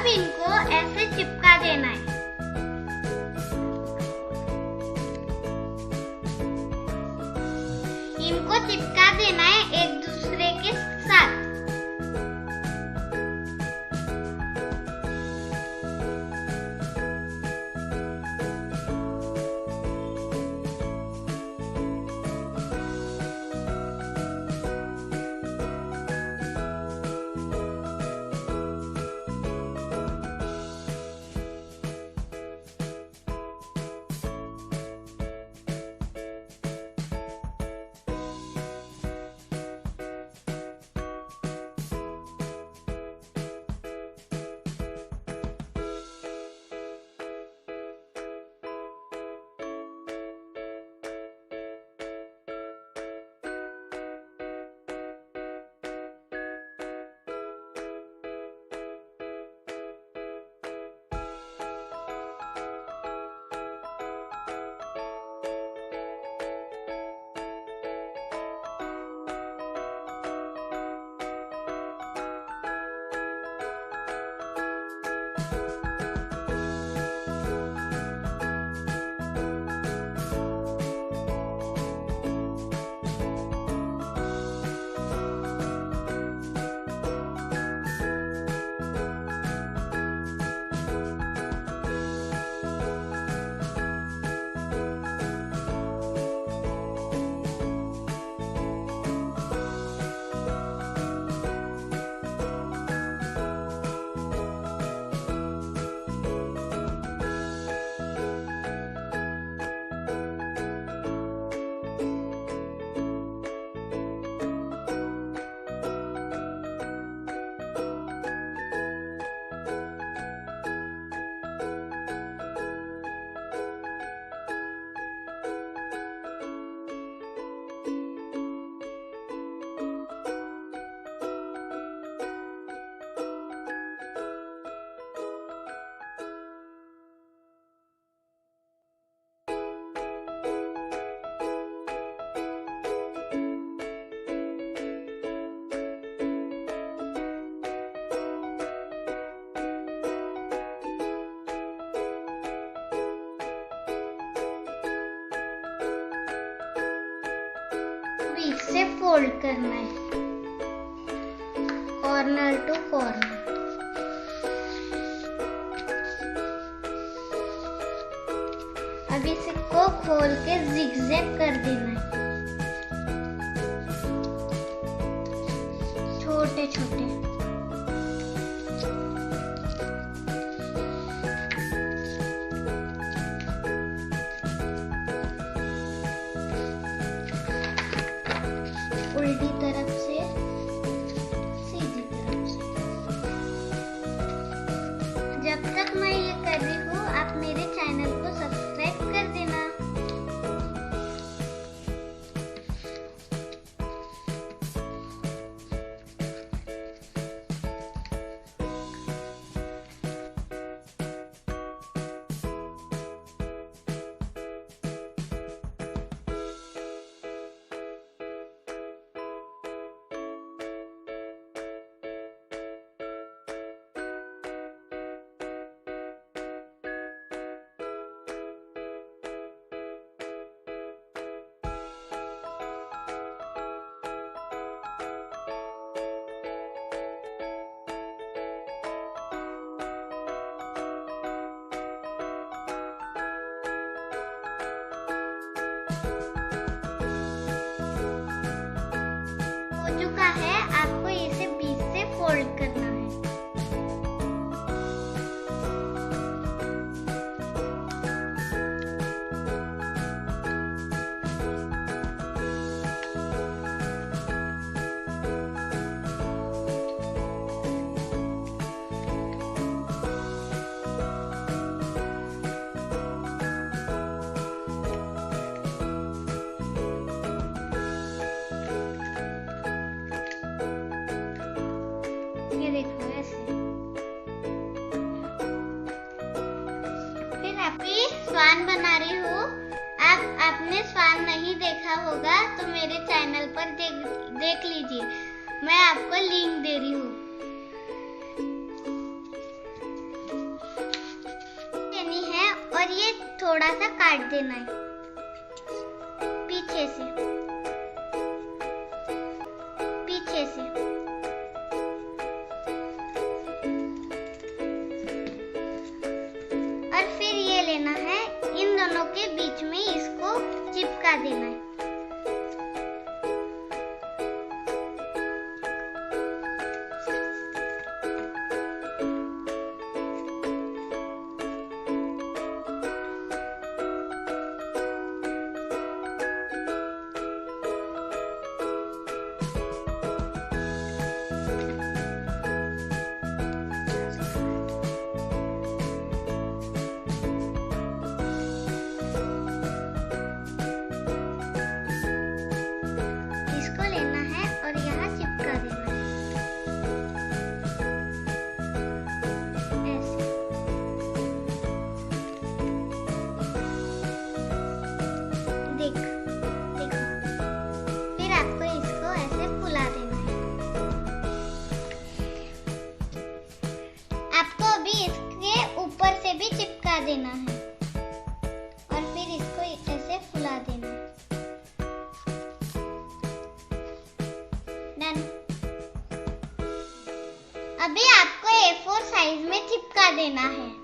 इनको ऐसे चिपका देना है। इनको चिपका देना है एक दूसरे के साथ। से फोल्ड करना है कॉर्नर टू कॉर्नर। अब इसको खोल के जिगजैग कर देना है छोटे छोटे। उल्टी तरफ से सीधी तरफ से। जब तक मैं ये कर रही हूँ आप मेरे चैनल को सब्सक्राइब कर देना। चुका है, आपको इसे बीच से फोल्ड करना है। ये देखो ऐसे। फिर आपकी स्वान बना रही हूँ। आपने स्वान नहीं देखा होगा तो मेरे चैनल पर देख लीजिए, मैं आपको लिंक दे रही हूँ। थोड़ा सा काट देना है पीछे से। और फिर ये लेना है, इन दोनों के बीच में इसको चिपका देना है। भी चिपका देना है और फिर इसको ऐसे फुला देना है। डन। अभी आपको A4 साइज में चिपका देना है।